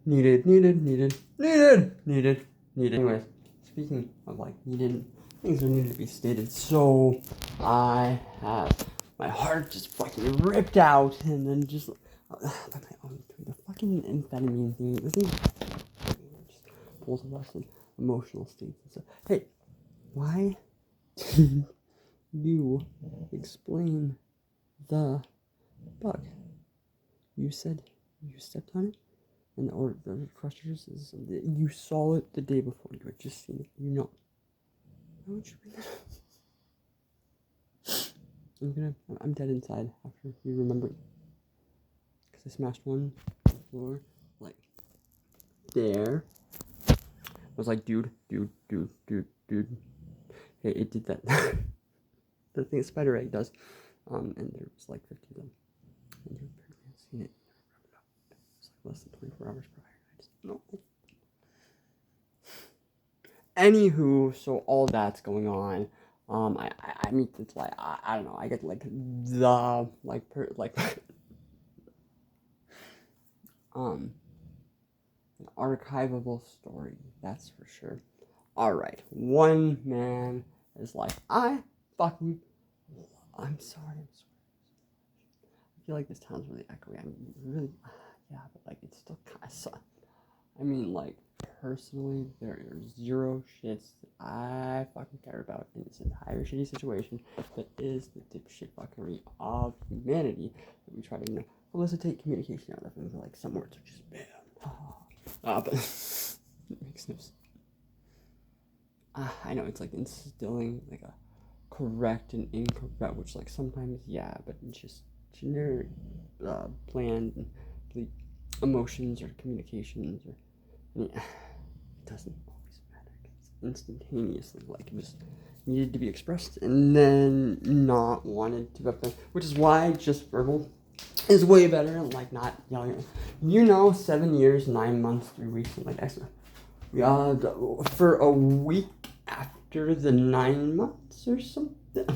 Needed. Anyways, speaking of like needed, things are needed to be stated. So I have my heart just fucking ripped out, and then just the fucking amphetamine thing. This thing just pulls us in emotional states and stuff. Hey, why did you explain the bug? You said you stepped on it, and or the crushers is you saw it the day before. You had just seen it. You know. Why would you bring that up? I'm dead inside after you remember. Because I smashed one floor, like, there. I was like, dude. Hey, it did that. The thing a spider egg does. And there was like 50 of them. And you apparently have seen it. It's like less than 24 hours prior. I just don't know. Anywho, so all that's going on. I meet it's like I don't know. I get like the an archivable story. That's for sure. All right, one man is like I'm sorry. I feel like this town's really echoey. I'm really yeah, but like it's still kind of. I mean, like, personally, there are zero shits that I fucking care about in this entire shitty situation that is the dipshit fuckery of humanity that we try to, elicitate communication out of, and like some words are just bam. But it makes no sense. I know it's like instilling like a correct and incorrect, which like sometimes yeah, but it's just generic, bland, and emotions or communications or. It doesn't always matter. It's instantaneously, like, it just needed to be expressed and then not wanted to be, which is why just verbal is way better, like, not yelling. 7 years, 9 months, 3 weeks, and like, extra. For a week after the 9 months or something.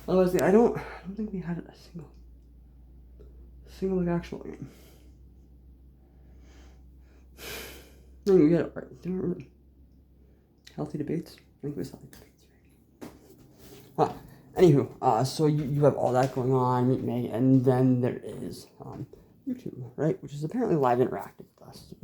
Otherwise, I don't think we had a single like, actual game. No, we had healthy debates. I think it was healthy debates. Anywho, so you have all that going on, Meet Meg, and then there is YouTube, right? Which is apparently live interactive with us.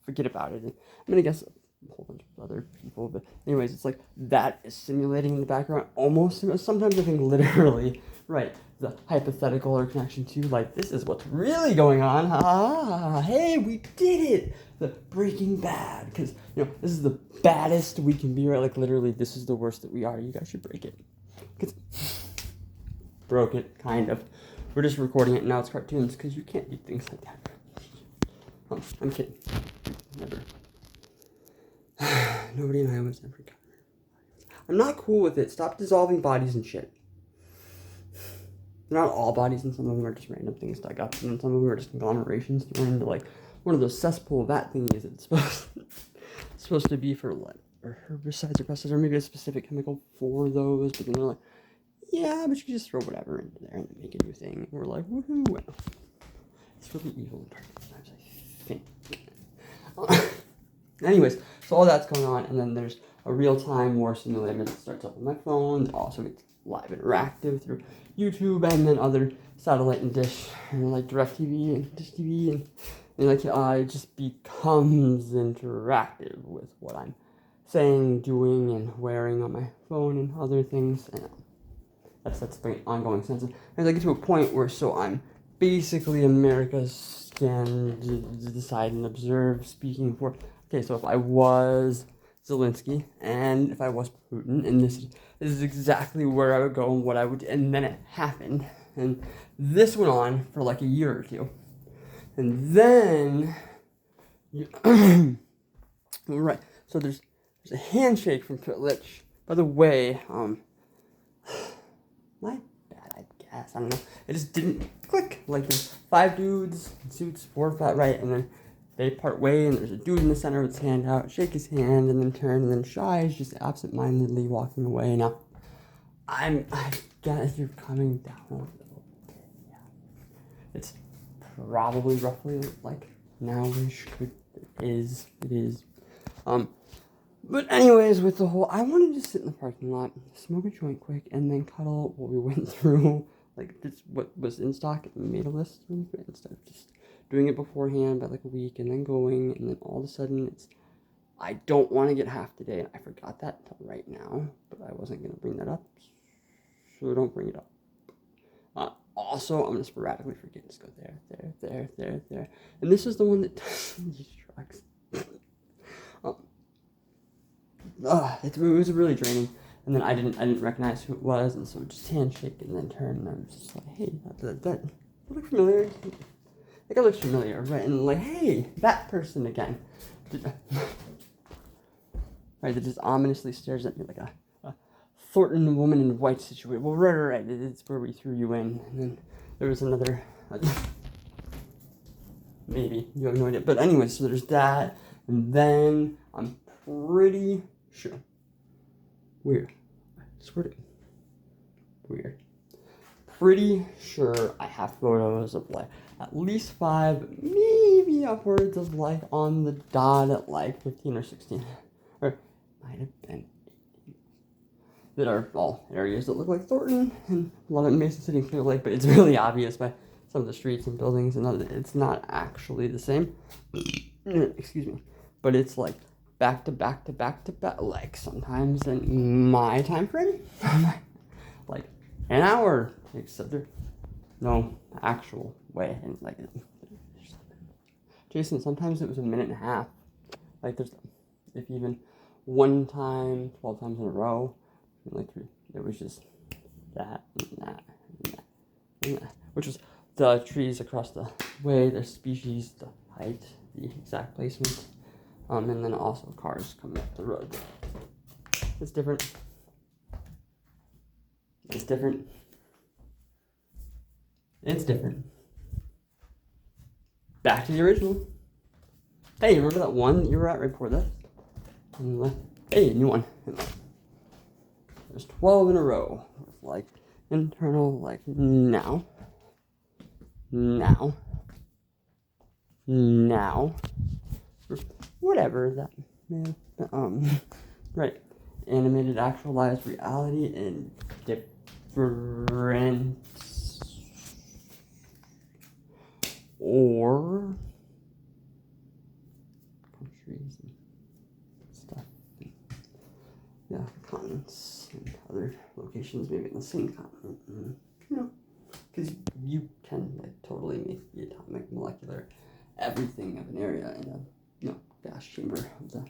Forget about it. I mean, I guess a whole bunch of other people, but anyways, it's like that is simulating in the background almost. Sometimes I think literally, right? The hypothetical or connection to like this is what's really going on. Hey, we did it. The Breaking Bad, because this is the baddest we can be, right? Like literally, this is the worst that we are. You guys should break it. Cause broke it, kind of. We're just recording it and now. It's cartoons because you can't do things like that. I'm kidding. Never. Nobody in Iowa's ever got it. I'm not cool with it. Stop dissolving bodies and shit. They're not all bodies, and some of them are just random things dug up, and then some of them are just conglomerations thrown into like one of those cesspool vat thingies. It's supposed to be for like or herbicides or pesticides, or maybe a specific chemical for those. But then they're like, yeah, but you can just throw whatever into there and make a new thing. And we're like, woohoo! Well, it's really evil and dark sometimes, I think. Anyways, so all that's going on, and then there's a real-time war simulator that starts up on my phone. It also gets live interactive through YouTube and then other satellite and dish, and like DirecTV and Dish TV, and like it just becomes interactive with what I'm saying, doing, and wearing on my phone and other things. And that's the ongoing sense. And I get to a point where I'm basically America's stand, decide, and observe, speaking for. Okay, so if I was Zelensky and if I was Putin, and this is exactly where I would go and what I would, and then it happened, and this went on for like a year or two, and then right. So there's a handshake from Twitch. By the way, my bad, I guess. I don't know. It just didn't click. Like there's 5 dudes in suits, 4 or 5, right, and then they part way, and there's a dude in the center with his hand out, shake his hand, and then turn, and then Shy is just absent-mindedly walking away. Now, I guess you're coming down a little bit. Yeah. It's probably roughly like Nowish could it is. But anyways, with the whole, I wanted to sit in the parking lot, smoke a joint quick, and then cuddle what we went through, like this, what was in stock, and made a list really quick instead of just doing it beforehand by like a week and then going, and then all of a sudden I don't want to get half the day, and I forgot that until right now, but I wasn't going to bring that up, so don't bring it up. Also, I'm going to sporadically forget, just go there, and this is the one that does these trucks. It was really draining, and then I didn't recognize who it was, and so just handshake and then turn, and I was just like, hey, that look familiar? Like, it looks familiar, right? And like, hey, that person again. Right, that just ominously stares at me like a Thornton woman in white situation. Well, right, it's where we threw you in, and then there was another, maybe, you have no idea, but anyway, so there's that, and then I'm pretty sure. Weird. I swear to God. Weird. Pretty sure I have photos of like at least 5, maybe upwards of like on the dot at like 15 or 16. Or might have been 18. That are all areas that look like Thornton and a lot of Mason City and Clear Lake, but it's really obvious by some of the streets and buildings and it's not actually the same. Excuse me. But it's like back to back, like sometimes in my time frame, like an hour, except there's no actual way. And like, Jason, sometimes it was a minute and a half. Like there's, if even one time, 12 times in a row, like it was just that and that and that and that, which was the trees across the way, the species, the height, the exact placement. And then also cars coming up the road. It's different. It's different. It's different. Back to the original. Hey, remember that one you were at right before this? Hey, new one. There's 12 in a row. With like internal, like now. Whatever that, man. Right. Animated actualized reality and different or countries and stuff. Yeah, continents and other locations, maybe in the same continent. You know, because you can like totally make the atomic, molecular, everything of an area in a gas chamber of the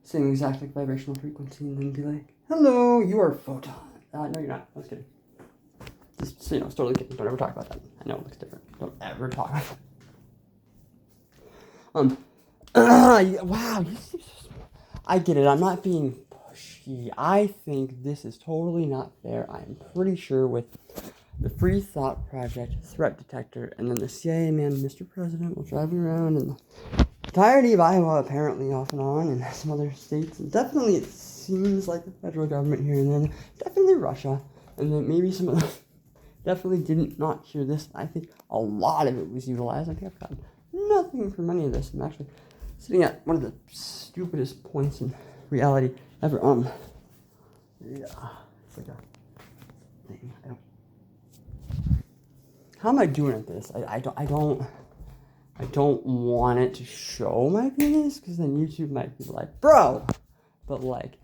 same exact like vibrational frequency, and then be like, hello, you are a photon. No, you're not. I was kidding. Just so you know, it's totally kidding. Don't ever talk about that. I know it looks different. Don't ever talk about that. Wow, I get it. I'm not being pushy. I think this is totally not fair. I'm pretty sure with the Free Thought Project threat detector, and then the CIA man, Mr. President, will drive you around in the entirety of Iowa, apparently, off and on, and some other states. And definitely, it seems like the federal government here and then. Definitely Russia, and then maybe some of them definitely didn't not hear this. I think a lot of it was utilized. I think I've gotten nothing from any of this. I'm actually sitting at one of the stupidest points in reality ever. Yeah, it's like a thing. How am I doing at this? I don't want it to show my penis, because then YouTube might be like, bro, but like,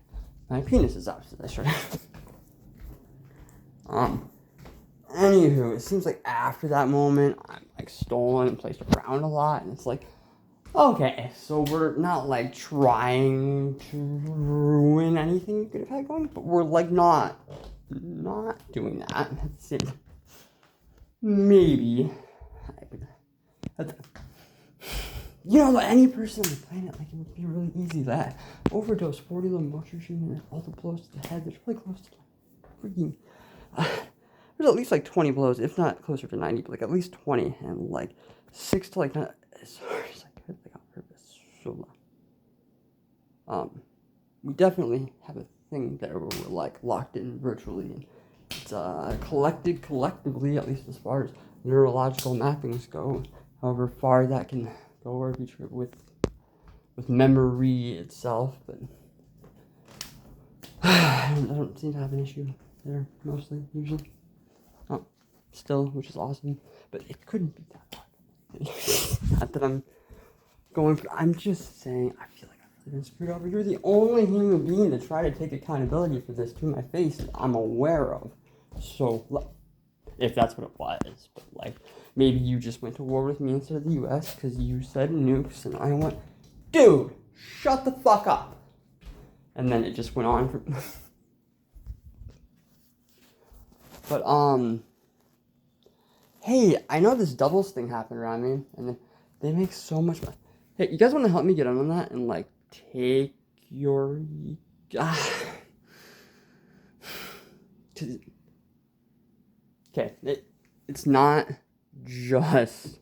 my penis is up, so I should. Anywho, it seems like after that moment, I'm like stolen and placed around a lot, and it's like, okay, so we're not like trying to ruin anything you could have had going, but we're like not doing that. Maybe. You know, any person on the planet, like, it would be really easy. That overdose, 40 little motion shooting, and all the blows to the head. There's probably close to like freaking. There's at least like 20 blows, if not closer to 90, but like at least 20, and like 6 to like not as hard as I could, like on purpose. So, we definitely have a thing there where we're like locked in virtually, and it's collected collectively, at least as far as neurological mappings go. However far that can go or be true with memory itself, but I don't seem to have an issue there mostly, usually. Oh, still, which is awesome, but it couldn't be that hard. Not that I'm going for, I'm just saying, I feel like I've really been screwed over. You're the only human being to try to take accountability for this to my face that I'm aware of. So, if that's what it was, but like, maybe you just went to war with me instead of the US because you said nukes, and I went, dude, shut the fuck up. And then it just went on for but hey, I know this doubles thing happened around me, and they make so much money. Hey, you guys want to help me get on that and like take your okay, it's not just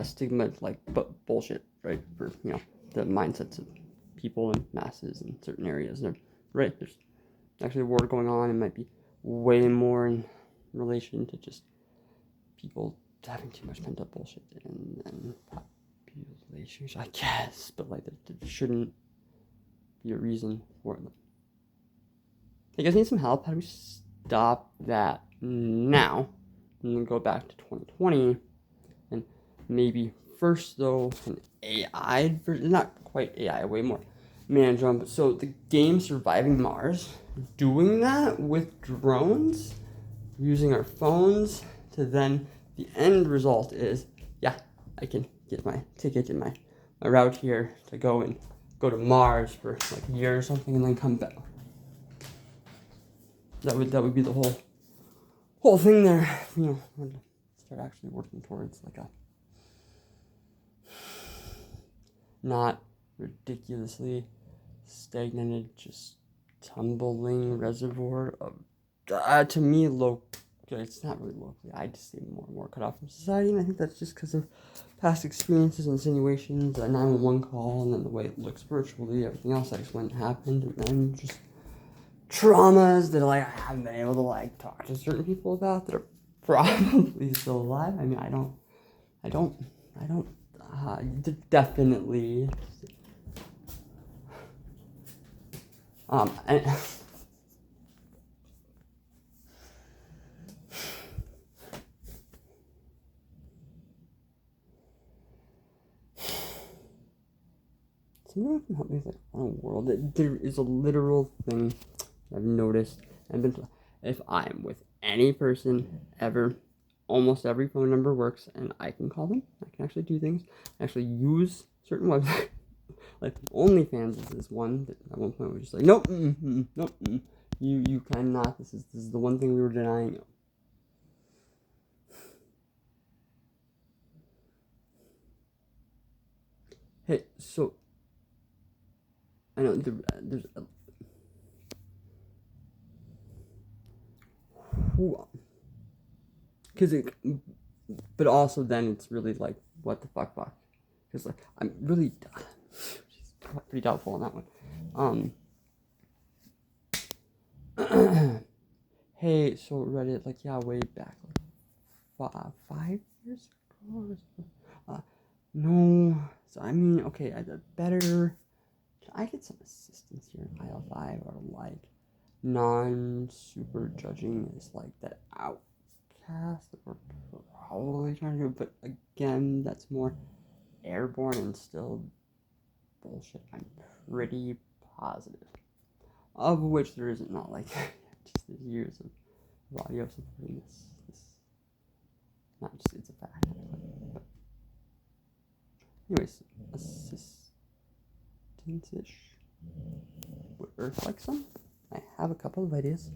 stigma, like, but bullshit, right? For, you know, the mindsets of people and masses in certain areas. Right, there's actually a war going on. It might be way more in relation to just people having too much pent up bullshit and populations, I guess. But like, there shouldn't be a reason for it. You guys need some help? How do we stop that now? And then go back to 2020, and maybe first though an AI version, not quite AI, way more man jump. So the game Surviving Mars, doing that with drones, using our phones, to then the end result is, yeah, I can get my ticket and my route here to go to Mars for like a year or something, and then come back. That would be the whole thing there. You know, start actually working towards like a not ridiculously stagnated, just tumbling reservoir of to me it's not really locally, I just seem more and more cut off from society, and I think that's just because of past experiences, insinuations, a 911 call, and then the way it looks virtually, everything else that just went and happened, and then just traumas that like I haven't been able to like talk to certain people about that are probably still alive. I mean, I don't definitely and someone can help me with like on a world. There is a literal thing I've noticed and been. If I'm with any person ever, almost every phone number works, and I can call them. I can actually do things. I actually use certain websites. Like OnlyFans is this one that at one point was just like, nope, nope, you cannot. This is the one thing we were denying you. Hey, so I know there's who, because it, but also then it's really like what the fuck, because like I'm really pretty doubtful on that one. Hey, so Reddit, like, yeah, way back, like 5 years ago. No, so I mean, okay, I better. Can I get some assistance here in aisle 5, or like non-super judging is like that outcast that we're probably trying to do, but again, that's more airborne and still bullshit. I'm pretty positive, of which there isn't, not like just the years of audio supporting this. Not just, it's a fact. But anyways, assistance-ish would like some. I have a couple of ideas.